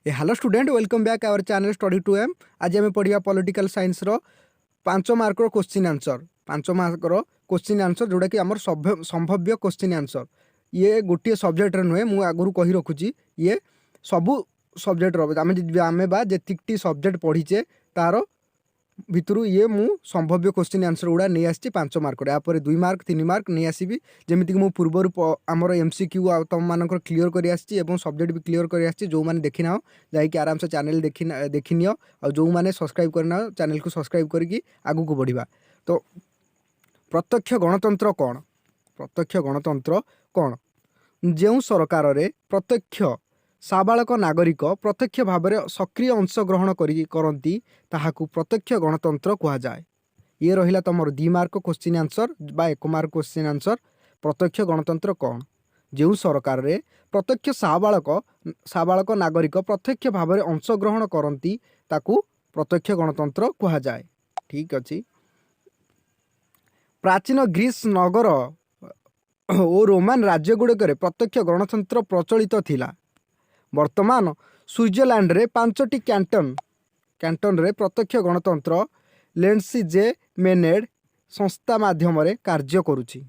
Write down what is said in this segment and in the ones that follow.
Hello student welcome back our channel study to M. आज आम पढ़ा पॉलिटिकल साइंस रो 5 mark question answer 5 mark question answer जोड़ा कि आम संभाव्य क्वेश्चन आंसर ये गोटे सब्जेक्ट नुहे मुझे आगुरी कही रखुची ये सबू सब्जेक्ट आम जी सब्जेक्ट पढ़ीचे तार भितरु ये मु संभाव्य क्वेश्चन आंसर गुड़ा नहीं आसी 5 मार्क यापर 2 मार्क 3 मार्क नहीं आसबि जमीक मु पूर्वर आमर एमसीक्यू तुम मान क्लीयर कर सब्जेक्ट भी क्लीयर कर जो मैंने देखी ना जाकि आराम से चैनल देखी नियो और जो मैंने सब्सक्राइब करना चैनल को सब्सक्राइब करके आगू को बढ़िबा। तो प्रत्यक्ष गणतंत्र कौन? प्रत्यक्ष गणतंत्र कौन? जो सरकार रे प्रत्यक्ष साबालक नागरिक प्रत्यक्ष भाव में सक्रिय अंशग्रहण करती ताहाकू प्रत्यक्ष गणतंत्र कहुए। ये रहिला तुम 2 मार्क क्वेश्चन आंसर बा 1 मार्क क्वेश्चन आंसर। प्रत्यक्ष गणतंत्र कौन? जो सरकार रे प्रत्यक्ष साबालक नागरिक प्रत्यक्ष भाव में अंशग्रहण करती ताकू प्रत्यक्ष गणतंत्र कहुए। ठीक अच्छे। प्राचीन ग्रीस नगर और रोमान राज्य गुड़िक प्रत्यक्ष गणतंत्र प्रचलित थिला। वर्तमान स्विट्जरलैंड रे 5टी कैंटन रे प्रत्यक्ष गणतंत्र लेंसी जे मेनेड संस्था माध्यम रे कार्य करुछि।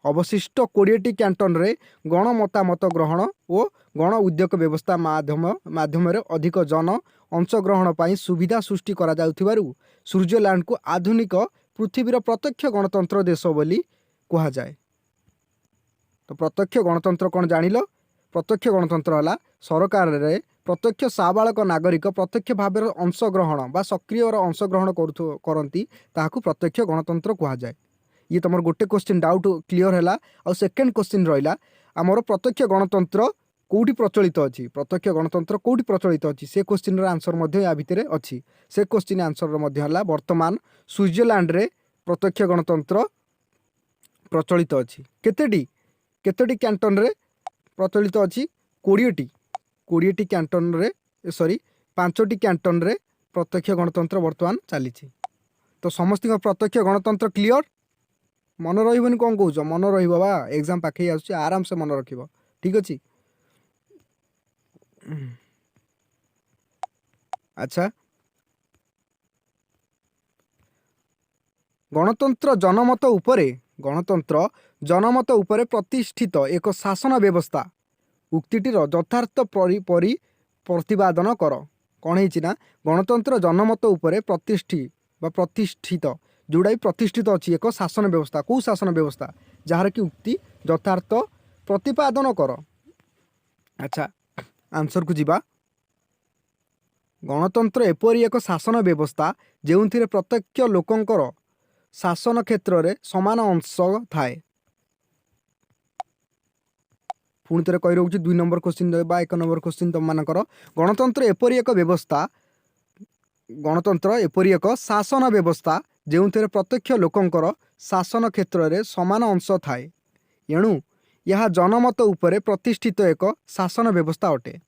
अवशिष्ट 20टी कैंटन रे गण मतामत ग्रहण और गण उद्योग व्यवस्था माध्यम रे अधिक जन अंशग्रहण पाई सुविधा सृष्टि करा जाउथिबारु स्विट्जरलैंड को आधुनिक पृथ्वीर प्रत्यक्ष गणतंत्र देश बोली कहा जाए। तो प्रत्यक्ष गणतंत्र कौन जानिलो? प्रत्यक्ष गणतंत्र है सरकार रे प्रत्यक्ष साबालक नागरिक प्रत्यक्ष भाव अंशग्रहण बा सक्रिय अंशग्रहण करती ताकू प्रत्यक्ष गणतंत्र कहुए। ये तुम गोटे क्वेश्चन डाउट क्लीयर है। और सेकेंड क्वेश्चन रहा आमर प्रत्यक्ष गणतंत्र कौटी प्रचलित अच्छी प्रत्यक्ष गणतंत्र कौटी प्रचलित अच्छी से क्वेश्चन आंसर या भितर अच्छी से क्वेश्चन आंसर वर्तमान स्विट्जरलैंड रे प्रत्यक्ष गणतंत्र प्रचलित अच्छी। केतेटी कैंटन रे प्रचलित अच्छी? 20टी कैंटन रे 5टी कैंटन रे प्रत्यक्ष गणतंत्र वर्तमान चली। तो समस्त प्रत्यक्ष गणतंत्र क्लियर मन रही कौन कौच मन रहा एग्जाम पाखे आस आराम से मन रख। ठीक अच्छे। अच्छा गणतंत्र जनमत उपरे प्रतिष्ठित एक शासन व्यवस्था उक्तिटीर यथार्थ प्रतिपादन कर। कौन है गणतंत्र जनमत उपरे प्रतिष्ठित जोड़ा प्रतिष्ठित अच्छी एक शासन व्यवस्था कौ शासन व्यवस्था जार की उक्ति यथार्थ प्रतिपादन कर। अच्छा आंसर को जीवा। गणतंत्र एपरी एक शासन व्यवस्था जो प्रत्यक्ष लोकंकर शासन क्षेत्र में समान अंश थाए। पुणी थे कही रोचे 2 नंबर क्वेश्चन 1 नंबर क्वेश्चन तुम मानकर गणतंत्र एपरी एक शासन व्यवस्था जो प्रत्यक्ष लोकंकर शासन क्षेत्र में समान अंश थाए एणु यह जनमत उपरे प्रतिष्ठित एक शासन व्यवस्था अटे।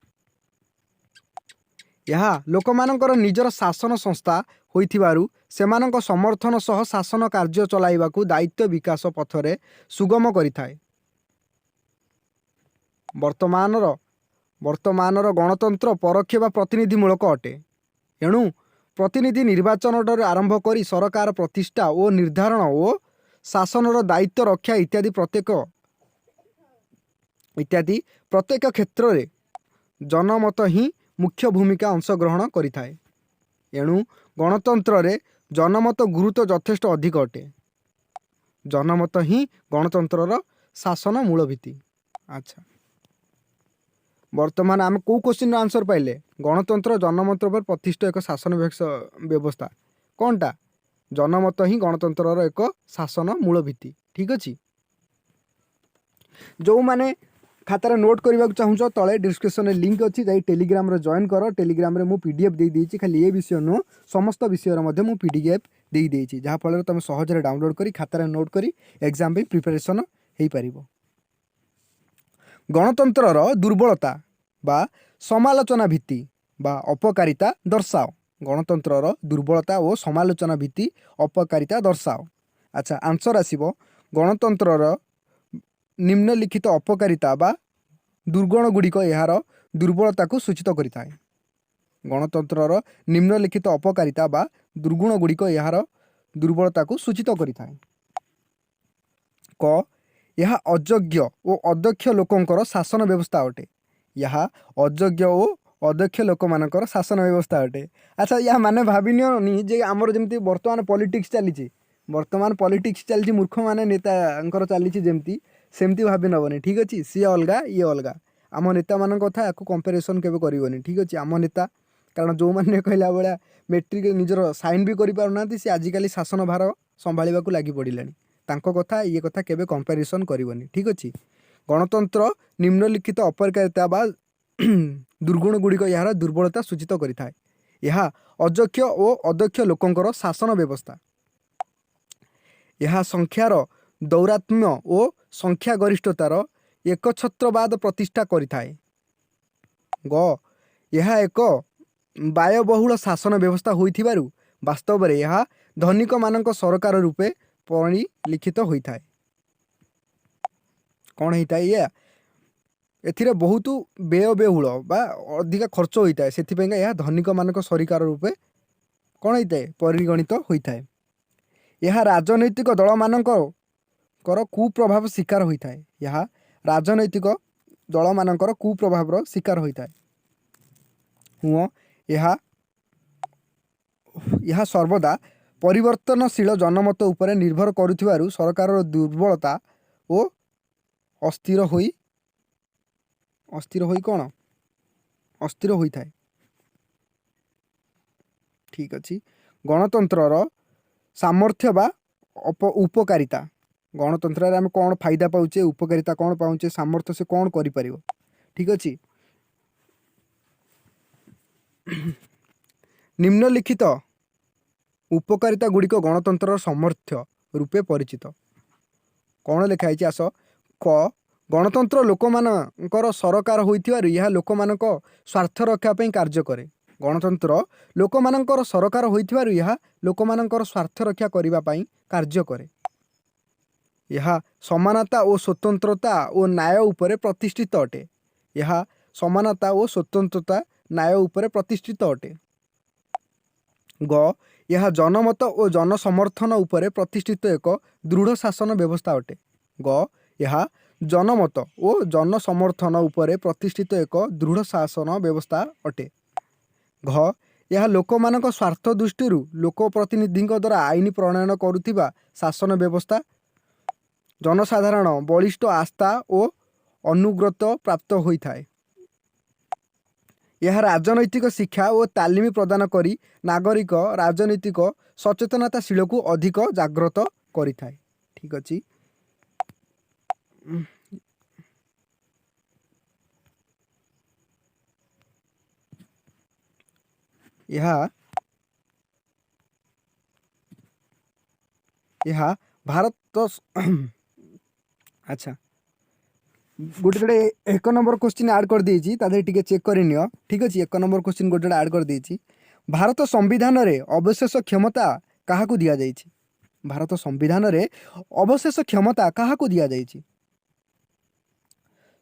यह लोकमानकर निजर शासन संस्था होइथिबारु सेमानक समर्थन सह शासन कार्य चलाइबाकू दायित्व विकास पथरे सुगम करिथाए। वर्तमानर गणतंत्र परोक्ष बा प्रतिनिधिमूलक अटे एणु प्रतिनिधि निर्वाचन आरंभ करी सरकार प्रतिष्ठा और निर्धारण और शासनर दायित्व रक्षा इत्यादि प्रत्येक क्षेत्र में जनमत ही मुख्य भूमिका अंशग्रहण करिथाए। एणु गणतंत्र रे जनमत गुरुत्व यथेष्ट अधिक अटे। जनमत ही गणतंत्र शासन मूल भित्ति। अच्छा वर्तमान आम कौ क्वेश्चन आंसर पाइले? गणतंत्र जनमत पर प्रतिष्ठित एक शासन व्यवस्था कौनटा? जनमत ही गणतंत्र एक शासन मूल भित्ति। ठीक अच्छे। जो मैंने खातार नोट करने को चाहूँ तले डिस्क्रिप्शन में लिंक अच्छी जाई टेलीग्राम रे जॉइन कर। टेलीग्राम रे मु पीडीएफ दे देइछि खाली ये विषय नुह समस्त विषय मध्य मु पीडीएफ दे देइछि जहाँ फल तुम सहज डाउनलोड करी खातार नोट करी एग्जाम पे प्रिपरेशन हो पारिबो। गणतंत्र दुर्बलता बा समालोचना भित्ति बा अपकारिता दर्शाओ। गणतंत्र दुर्बलता और समालोचना भित्ति अपकारिता दर्शाओ। अच्छा आंसर आसीबो गणतंत्र निम्नलिखित अपकारिता बा दुर्गुण गुड़िक यार दुर्बलता को सूचित करिथाए। गणतंत्रर निम्नलिखित अपकारिता बा दुर्गुण गुड़िक यार दुर्बलता को सूचित करिथाए। क यह अयोग्य और अदक्ष लोकंकर शासन व्यवस्था अटे। यह अयोग्य और अदक्ष लोक मानकर शासन व्यवस्था अटे। अच्छा या माने भाविनी जे आमर जमी बर्तमान पॉलिटिक्स चली वर्तमान पॉलिटिक्स चली मूर्ख माने नेता चली जमी सेमती भावी नबनी। ठीक अच्छे सी अलग ये अलग आम नेता मान कथा या कंपेरिजन केवे करनी। ठीक अच्छे आम नेता कारण जो मैंने कहला भाया मेट्रिक निजर साइन भी करना सी आजिकल शासन भार संभाळा लगी पड़े कथा ये कथा केवे कंपेरिजन करनी। ठीक अच्छे गणतंत्र निम्नलिखित अपकारिता बा दुर्गुण गुड़िक यार दुर्बलता सूचित करिथाए। यह अयोग्य और अदक्ष लोकंकर शासन व्यवस्था। यह संख्यार दौरात्म्य और संख्या गरिष्ठतार एकछत्रवाद प्रतिष्ठा करिथाए। ग यह एक व्ययबहुल शासन व्यवस्था होइथिबारु वास्तव में यह धनिक मानक सरकार रूपे परिलिखित होइथाए। कौन होता है ये एथिरे बहुत व्ययबहुल बा अधिक खर्च होता है से यह धनिक मानक सरकार रूपे कौन होता है परिगणित होता है। यह राजनैतिक दल मानकर कुप्रभाव शिकार होता है। यह राजनैतिक दल मानकर कुप्रभाव शिकार होता है। हुआ यह सर्वदा परिवर्तनशील जनमत उपरे निर्भर करुथिबारु सरकार दुर्बलता और अस्थिर होई कौन अस्थिर होता है। ठीक अच्छे गणतंत्रर सामर्थ्य बा उपकारिता। गणतंत्र आम कौन फायदा पाऊे उपकारिता कौन पाऊे सामर्थ्य से कौन करि परिबो। ठीक अच्छे निम्नलिखित उपकारिता गुड़िक गणतंत्र सामर्थ्य रूपे परिचित। कौन लिखाई आस क गणतंत्र लोक मानकर सरकार होइथिबारु यह लोक मानक स्वार्थ रक्षा पई कार्य करे। गणतंत्र लोक मानकर सरकार होइथिबारु यह लोक मानकर स्वार्थ रक्षा करिबा पई कार्य करे। यह समानता और स्वतंत्रता और न्याय उपरे प्रतिष्ठित अटे। यह समानता और स्वतंत्रता न्याय उपरे प्रतिष्ठित अटे। ग यह जनमत और जनसमर्थन उपरे प्रतिष्ठित एक दृढ़ शासन व्यवस्था अटे। ग यह जनमत और जनसमर्थन उपरे प्रतिष्ठित एक दृढ़ शासन व्यवस्था अटे। घ यह लोकमानक स्वार्थ दृष्टि लोक प्रतिनिधि द्वारा आईन प्रणयन करुथिबा शासन व्यवस्था। जनसाधारण बलिष्ठ आस्था और अनुग्रत प्राप्त होता है। यह राजनैतिक शिक्षा और तालीम प्रदान करी नागरिक राजनीतिक सचेतनताशील को अधिक जागृत करिथाए। ठीक अच्छे यह भारत अच्छा गोटे गोटे एक नंबर क्वेश्चन ऐड कर देछि तादे टिके चेक करि नियो। ठीक अछि एक नंबर क्वेश्चन गोटे ऐड कर देछि। भारत संविधान रे अवशेष क्षमता काहाकू दिया जाइछि। भारत संविधान रे अवशेष क्षमता काहाकू दिया जाइछि।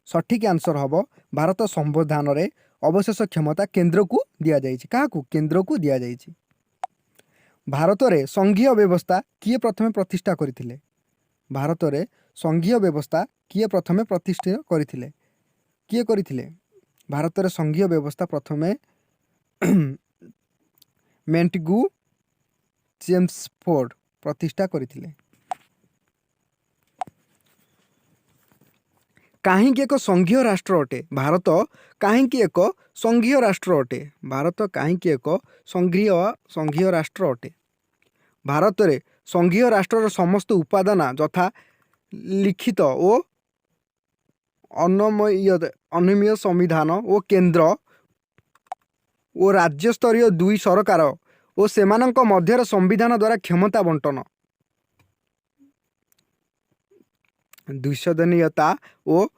सठिक आंसर हबो भारत संविधान रे अवशेष क्षमता केंद्र को दिया जाइछि। काहाकू केंद्र को दिया जाइछि। भारत रे संघीय व्यवस्था किए प्रथमे प्रतिष्ठा करथिले। भारत रे संघीय व्यवस्था किए प्रथमे प्रतिष्ठा करथिले। किए करथिले भारत रे संघीय व्यवस्था प्रथमे मेंटगू चेम्सफोर्ड प्रतिष्ठा करथिले। काहींकि एक संघीय राष्ट्र अटे भारत। काहींकि एक संघीय राष्ट्र अटे भारत। काहींकि एक संघीय राष्ट्र अटे। भारत रे संघीय राष्ट्र समस्त उपादान यथा लिखित और अनमय संविधान और केंद्र और राज्य स्तरीय दुई सरकार और सेमानंक मध्यर संविधान द्वारा क्षमता बंटन द्विसदनीयता और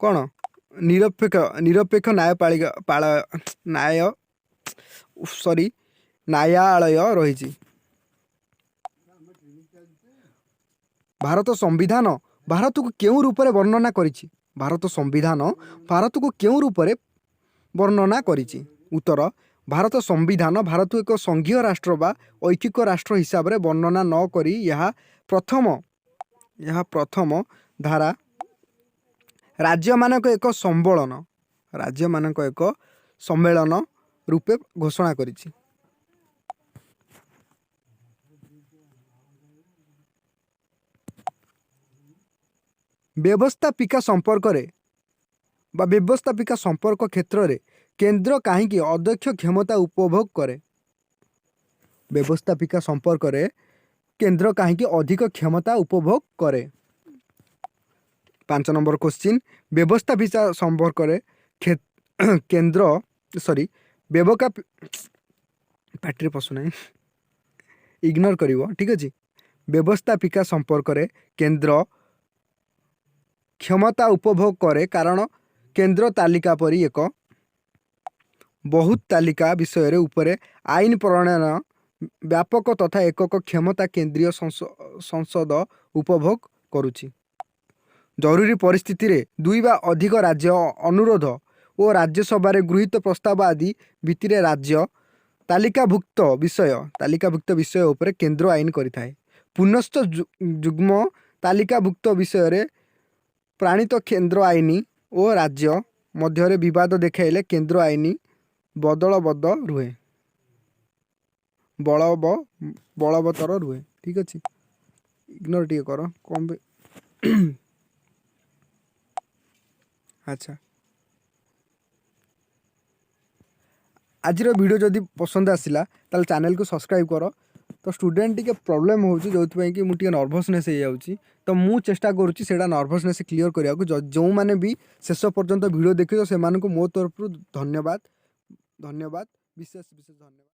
कौन निरपेक्ष न्यायालय रही। भारत संविधान भारत को क्यों रूप में वर्णना करिछि। भारत संविधान भारत को क्यों रूप में वर्णना करिछि। उत्तर ଭାରତ ସମ୍ବିଧାନ ଭାରତକୁ ଏକ ସଂଘୀୟ ରାଷ୍ଟ୍ର ବା ଐକିକ ରାଷ୍ଟ୍ର ହିସାବରେ ବର୍ଣ୍ଣନା ନ କରି ଏହା ପ୍ରଥମ ଧାରା ରାଜ୍ୟମାନଙ୍କ ଏକ ସମ୍ମେଳନ ରୂପେ ଘୋଷଣା କରିଛି। ବ୍ୟବସ୍ଥାପିକା ସମ୍ପର୍କ କ୍ଷେତ୍ରରେ କେନ୍ଦ୍ର କାହିଁକି ଅଧ୍ୟକ୍ଷ କ୍ଷମତା ଉପଭୋଗ କରେ? ବ୍ୟବସ୍ଥାପିକା ସମ୍ପର୍କରେ କେନ୍ଦ୍ର କାହିଁକି ଅଧିକ କ୍ଷମତା ଉପଭୋଗ କରେ? 5 ନମ୍ବର କ୍ୱେଶ୍ଚିନ୍, ବ୍ୟବସ୍ଥାପିକା ସମ୍ପର୍କରେ କେନ୍ଦ୍ର ପାଟିରେ ପଶୁନାହିଁ, ଇଗ୍ନୋର କରିବ, ଠିକ୍ ଅଛି। ବ୍ୟବସ୍ଥାପିକା ସମ୍ପର୍କରେ କେନ୍ଦ୍ର କ୍ଷମତା ଉପଭୋଗ କରେ କାରଣ କେନ୍ଦ୍ର ତାଲିକା ପରି ଏକ ବହୁତ ତାଲିକା ବିଷୟରେ ଉପରେ ଆଇନ ପ୍ରଣୟନ ବ୍ୟାପକ ତଥା ଏକକ କ୍ଷମତା କେନ୍ଦ୍ରୀୟ ସଂସଦ ଉପଭୋଗ କରୁଛି। ଜରୁରୀ ପରିସ୍ଥିତିରେ 2 ବା ଅଧିକ ରାଜ୍ୟ ଅନୁରୋଧ ଓ ରାଜ୍ୟସଭାରେ ଗୃହୀତ ପ୍ରସ୍ତାବ ଆଦି ଭିତ୍ତିରେ ରାଜ୍ୟ ତାଲିକାଭୁକ୍ତ ବିଷୟ ଉପରେ କେନ୍ଦ୍ର ଆଇନ କରିଥାଏ। ପୁନଶ୍ଚ ଯୁଗ୍ମ ତାଲିକାଭୁକ୍ତ ବିଷୟରେ ପ୍ରଣୀତ କେନ୍ଦ୍ର ଆଇନ ଓ ରାଜ୍ୟ ମଧ୍ୟରେ ବିବାଦ ଦେଖାଇଲେ କେନ୍ଦ୍ର ଆଇନ ବଳବତ୍ତର ରୁହେ। ଠିକ୍ ଅଛି, ଇଗ୍ନୋର ଟିକେ କର କମ୍ ଆଚ୍ଛା, ଆଜିର ଭିଡ଼ିଓ ଯଦି ପସନ୍ଦ ଆସିଲା ତାହେଲେ ଚ୍ୟାନେଲକୁ ସବସ୍କ୍ରାଇବ୍ କର। ତ ଷ୍ଟୁଡେଣ୍ଟ ଟିକେ ପ୍ରୋବ୍ଲେମ୍ ହେଉଛି ଯେଉଁଥିପାଇଁ କି ମୁଁ ଟିକେ ନର୍ଭସନେସ୍ ହେଇଯାଉଛି। ତ ମୁଁ ଚେଷ୍ଟା କରୁଛି ସେଇଟା ନର୍ଭସନେସ୍ କ୍ଲିୟର କରିବାକୁ। ଯେଉଁମାନେ ବି ଶେଷ ପର୍ଯ୍ୟନ୍ତ ଭିଡ଼ିଓ ଦେଖିଛ ସେମାନଙ୍କୁ ମୋ ତରଫରୁ ଧନ୍ୟବାଦ, ବିଶେଷ ଧନ୍ୟବାଦ।